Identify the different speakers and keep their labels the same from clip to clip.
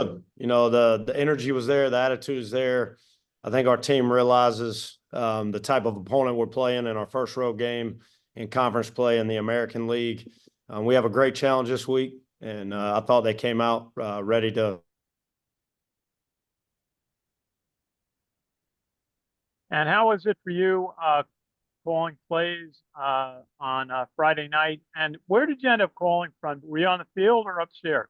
Speaker 1: The energy was there, the attitude is there. I think our team realizes the type of opponent we're playing in our first road game in conference play in the American League. We have a great challenge this week, and I thought they came out ready to.
Speaker 2: And how was it for you calling plays on Friday night? And where did you end up calling from? Were you on the field or upstairs?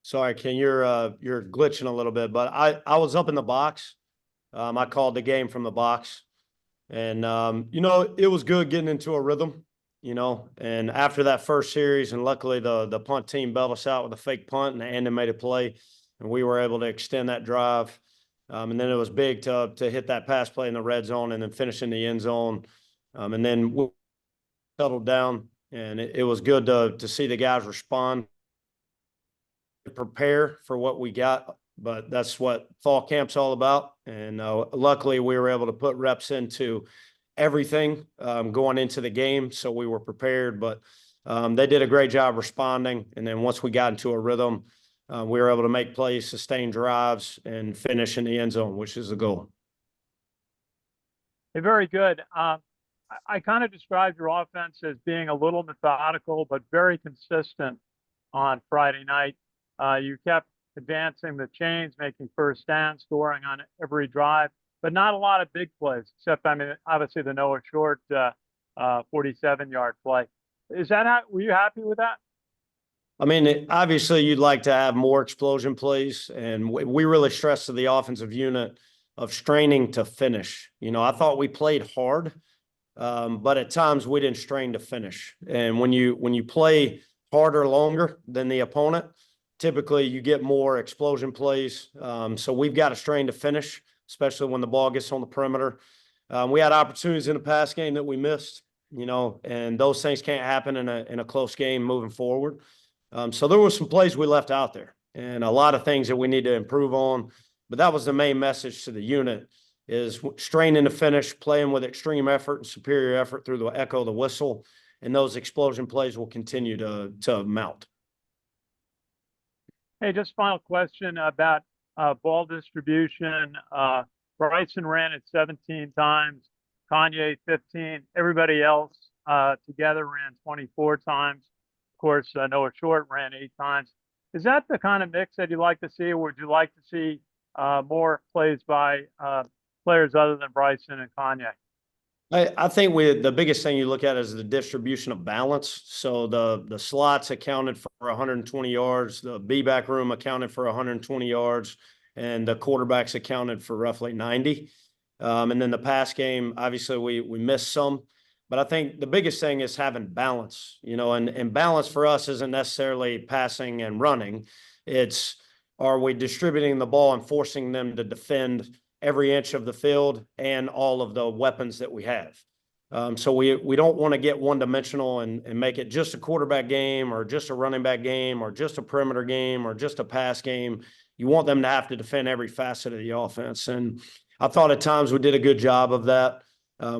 Speaker 1: Sorry, Ken, you're glitching a little bit, but I was up in the box. I called the game from the box, and it was good getting into a rhythm. And after that first series, and luckily the punt team bailed us out with a fake punt, and Andon made a play, and we were able to extend that drive. And then it was big to hit that pass play in the red zone and then finish in the end zone. And then we settled down, and it was good to see the guys respond, prepare for what we got. But that's what fall camp's all about. And luckily, we were able to put reps into everything going into the game, so we were prepared. But they did a great job responding. And then once we got into a rhythm, we were able to make plays, sustain drives, and finish in the end zone, which is the goal.
Speaker 2: Hey, very good. I kind of described your offense as being a little methodical, but very consistent on Friday night. You kept advancing the chains, making first down, scoring on every drive, but not a lot of big plays, except, obviously the Noah Short 47-yard play. Were you happy with that?
Speaker 1: Obviously, you'd like to have more explosion plays, and we really stressed to the offensive unit of straining to finish. I thought we played hard, but at times we didn't strain to finish. And when you play harder longer than the opponent, typically you get more explosion plays. So we've got to strain to finish, especially when the ball gets on the perimeter. We had opportunities in the pass game that we missed, and those things can't happen in a close game moving forward. So there were some plays we left out there and a lot of things that we need to improve on. But that was the main message to the unit, is straining to finish, playing with extreme effort and superior effort through the echo of the whistle. And those explosion plays will continue to mount.
Speaker 2: Hey, just final question about ball distribution. Bryson ran it 17 times, Kanye 15. Everybody else together ran 24 times. Of course, Noah Short ran 8 times. Is that the kind of mix that you like to see, or would you like to see more plays by players other than Bryson and Kanye?
Speaker 1: I think the biggest thing you look at is the distribution of balance. So the slots accounted for 120 yards, the B-back room accounted for 120 yards, and the quarterbacks accounted for roughly 90. And then the pass game, obviously we missed some. But I think the biggest thing is having balance, and balance for us isn't necessarily passing and running. It's, are we distributing the ball and forcing them to defend every inch of the field and all of the weapons that we have. So we don't want to get one-dimensional and make it just a quarterback game or just a running back game or just a perimeter game or just a pass game. You want them to have to defend every facet of the offense. And I thought at times we did a good job of that.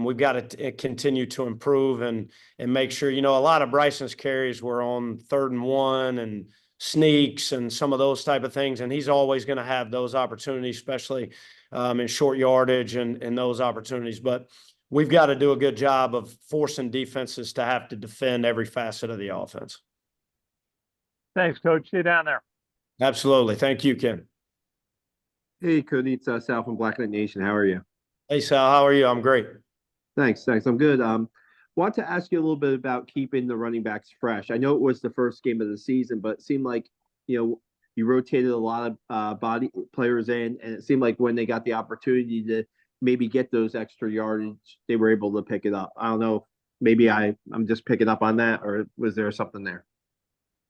Speaker 1: We've got to continue to improve and make sure, a lot of Bryson's carries were on 3rd and 1 and sneaks and some of those type of things. And he's always going to have those opportunities, especially in short yardage and those opportunities. But we've got to do a good job of forcing defenses to have to defend every facet of the offense.
Speaker 2: Thanks, Coach. See you down there.
Speaker 1: Absolutely. Thank you, Ken.
Speaker 3: Hey, Cody. It's Sal from Black Knight Nation. How are you?
Speaker 1: Hey, Sal. How are you? I'm great.
Speaker 3: Thanks. I'm good. Want to ask you a little bit about keeping the running backs fresh. I know it was the first game of the season, but it seemed like, you rotated a lot of body players in, and it seemed like when they got the opportunity to maybe get those extra yardage, they were able to pick it up. I don't know. Maybe I'm just picking up on that, or was there something there?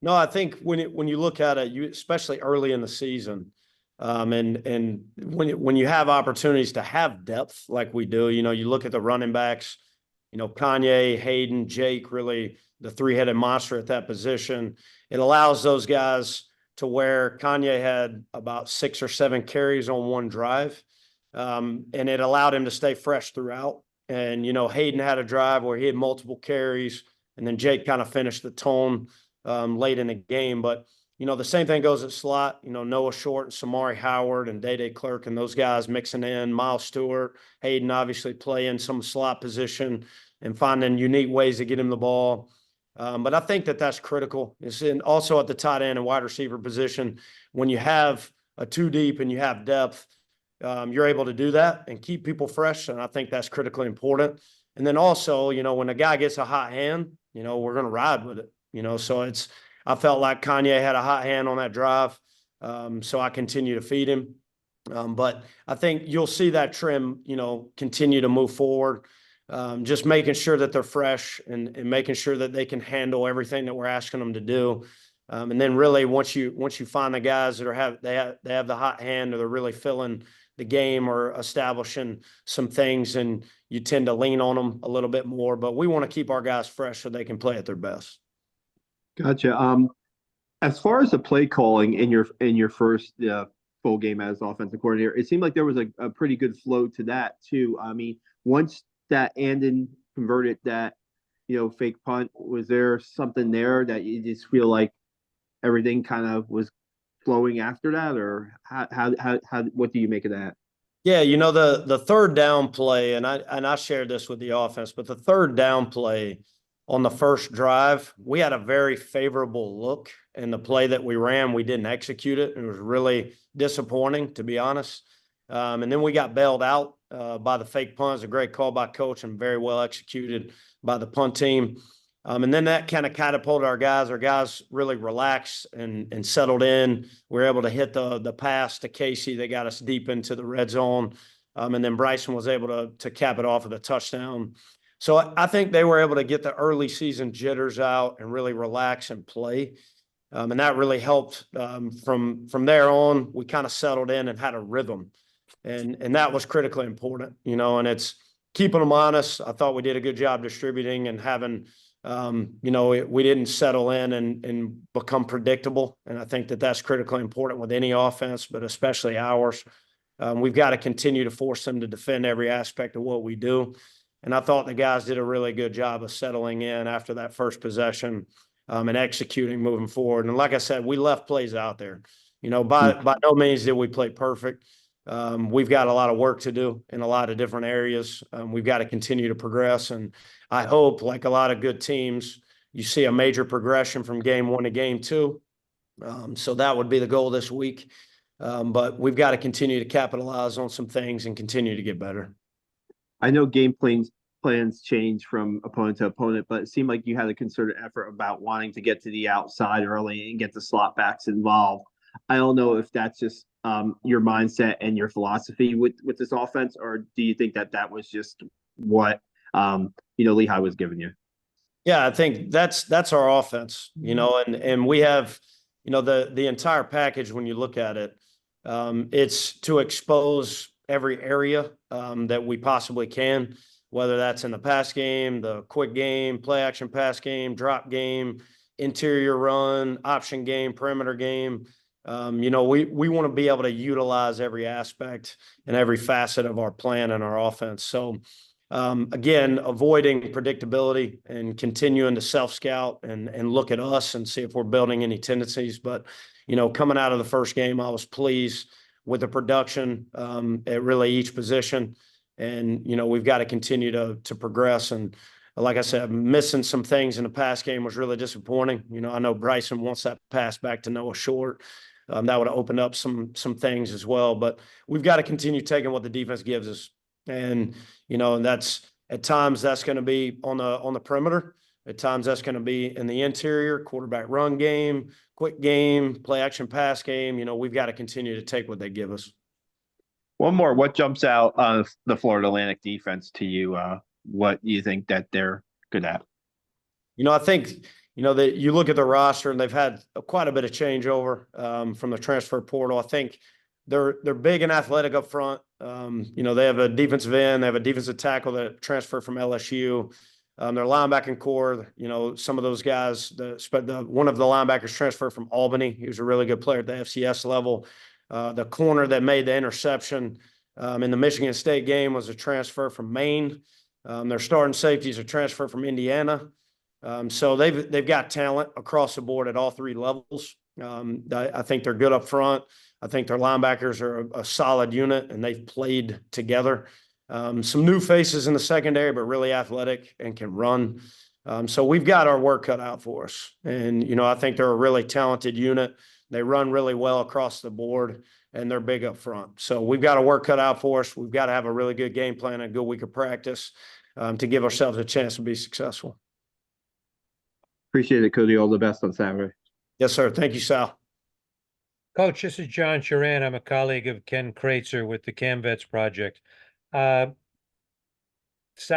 Speaker 1: No, I think when you look at it, especially early in the season, and when you have opportunities to have depth like we do, you look at the running backs, Kanye, Hayden, Jake, really the three-headed monster at that position. It allows those guys to where Kanye had about 6 or 7 carries on one drive, and it allowed him to stay fresh throughout. And, Hayden had a drive where he had multiple carries, And then Jake kind of finished the tone late in the game. But, the same thing goes at slot. Noah Short and Samari Howard and Day-Day Clerk and those guys mixing in. Miles Stewart, Hayden obviously playing some slot position and finding unique ways to get him the ball. But I think that's critical. It's also at the tight end and wide receiver position. When you have a two deep and you have depth, you're able to do that and keep people fresh. And I think that's critically important. And then also, when a guy gets a hot hand, we're going to ride with it. So I felt like Kanye had a hot hand on that drive. So I continue to feed him. But I think you'll see that trend, continue to move forward. Just making sure that they're fresh and making sure that they can handle everything that we're asking them to do. And then really once you find the guys that they have the hot hand or they're really feeling the game or establishing some things, and you tend to lean on them a little bit more. But we want to keep our guys fresh so they can play at their best.
Speaker 3: Gotcha. As far as the play calling in your first full game as offensive coordinator, it seemed like there was a pretty good flow to that too. I mean, once that Andon converted that, fake punt, was there something there that you just feel like everything kind of was flowing after that, or how what do you make of that?
Speaker 1: Yeah, the third down play, and I shared this with the offense, but the third down play on the first drive, we had a very favorable look, and the play that we ran, we didn't execute it. It was really disappointing, to be honest. And then we got bailed out by the fake punt. It was a great call by coach and very well executed by the punt team. And then that kind of catapulted our guys. Our guys really relaxed and settled in. We were able to hit the pass to Casey that got us deep into the red zone. And then Bryson was able to cap it off with a touchdown. So I think they were able to get the early season jitters out and really relax and play. And that really helped. From there on, we kind of settled in and had a rhythm. And that was critically important, and it's keeping them honest. I thought we did a good job distributing and having, we didn't settle in and become predictable. And I think that's critically important with any offense, but especially ours. We've got to continue to force them to defend every aspect of what we do. And I thought the guys did a really good job of settling in after that first possession and executing moving forward. And like I said, we left plays out there. By no means did we play perfect. We've got a lot of work to do in a lot of different areas. We've got to continue to progress. And I hope, like a lot of good teams, you see a major progression from game 1 to game 2. So that would be the goal this week. But we've got to continue to capitalize on some things and continue to get better.
Speaker 3: I know game plans change from opponent to opponent, but it seemed like you had a concerted effort about wanting to get to the outside early and get the slot backs involved. I don't know if that's just your mindset and your philosophy with this offense, or do you think that was just what Lehigh was giving you?
Speaker 1: Yeah, I think that's our offense, and we have, the entire package. When you look at it, it's to expose every area that we possibly can, whether that's in the pass game, the quick game, play action pass game, drop game, interior run, option game, perimeter game. We want to be able to utilize every aspect and every facet of our plan and our offense. So, again, avoiding predictability and continuing to self-scout and look at us and see if we're building any tendencies. But, coming out of the first game, I was pleased with the production at really each position. And, we've got to continue to progress. And like I said, missing some things in the pass game was really disappointing. I know Bryson wants that pass back to Noah Short. That would have opened up some things as well. But we've got to continue taking what the defense gives us. And, that's at times that's going to be on the perimeter. At times that's going to be in the interior, quarterback run game, quick game, play action pass game. We've got to continue to take what they give us.
Speaker 3: One more. What jumps out on the Florida Atlantic defense to you? What you think that they're good at?
Speaker 1: I think, that you look at the roster and they've had quite a bit of changeover from the transfer portal. I think they're big and athletic up front. They have a defensive end, they have a defensive tackle that transferred from LSU. Their linebacking core, some of those guys, one of the linebackers transferred from Albany. He was a really good player at the FCS level. The corner that made the interception in the Michigan State game was a transfer from Maine. Their starting safety is a transfer from Indiana. So they've got talent across the board at all three levels. I think they're good up front. I think their linebackers are a solid unit, and they've played together. Some new faces in the secondary, but really athletic and can run. So we've got our work cut out for us. And, you know, I think they're a really talented unit. They run really well across the board, and they're big up front. So we've got our work cut out for us. We've got to have a really good game plan and a good week of practice to give ourselves a chance to be successful.
Speaker 3: Appreciate it, Cody. All the best on Saturday.
Speaker 1: Yes, sir. Thank you, Sal.
Speaker 4: Coach, this is John Sharan. I'm a colleague of Ken Kraetzer with the CamVets Project. Sal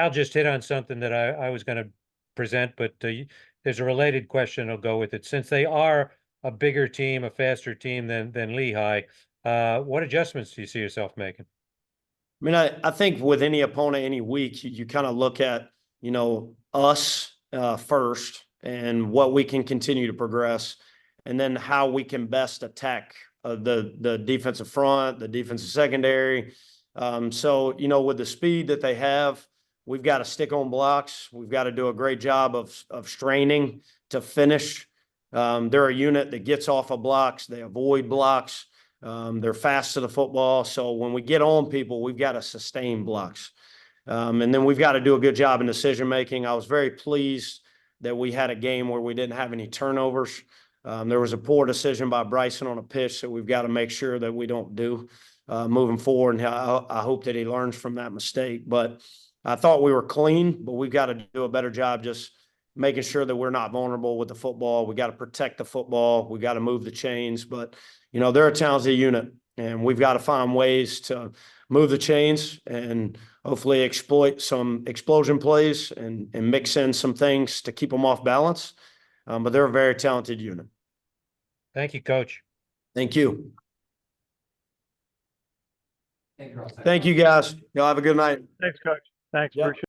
Speaker 4: just hit on something that I was going to present, but there's a related question I'll go with it. Since they are a bigger team, a faster team than Lehigh, what adjustments do you see yourself making?
Speaker 1: I mean, I think with any opponent, any week, you kind of look at, you know, us first and what we can continue to progress, and then how we can best attack the defensive front, the defensive secondary. So, you know, with the speed that they have, we've got to stick on blocks. We've got to do a great job of straining to finish. They're a unit that gets off of blocks. They avoid blocks. They're fast to the football. So when we get on people, we've got to sustain blocks. And then we've got to do a good job in decision-making. I was very pleased that we had a game where we didn't have any turnovers. There was a poor decision by Bryson on a pitch that we've got to make sure that we don't do moving forward. And I hope that he learns from that mistake. But I thought we were clean, but we've got to do a better job just making sure that we're not vulnerable with the football. We got to protect the football. We got to move the chains. But, you know, they're a talented unit, and we've got to find ways to move the chains and hopefully exploit some explosion plays and mix in some things to keep them off balance. But they're a very talented unit.
Speaker 4: Thank you, Coach.
Speaker 1: Thank you. Thank you, guys. Y'all have a good night.
Speaker 2: Thanks, Coach. Thanks.
Speaker 1: Yep.
Speaker 2: Appreciate it.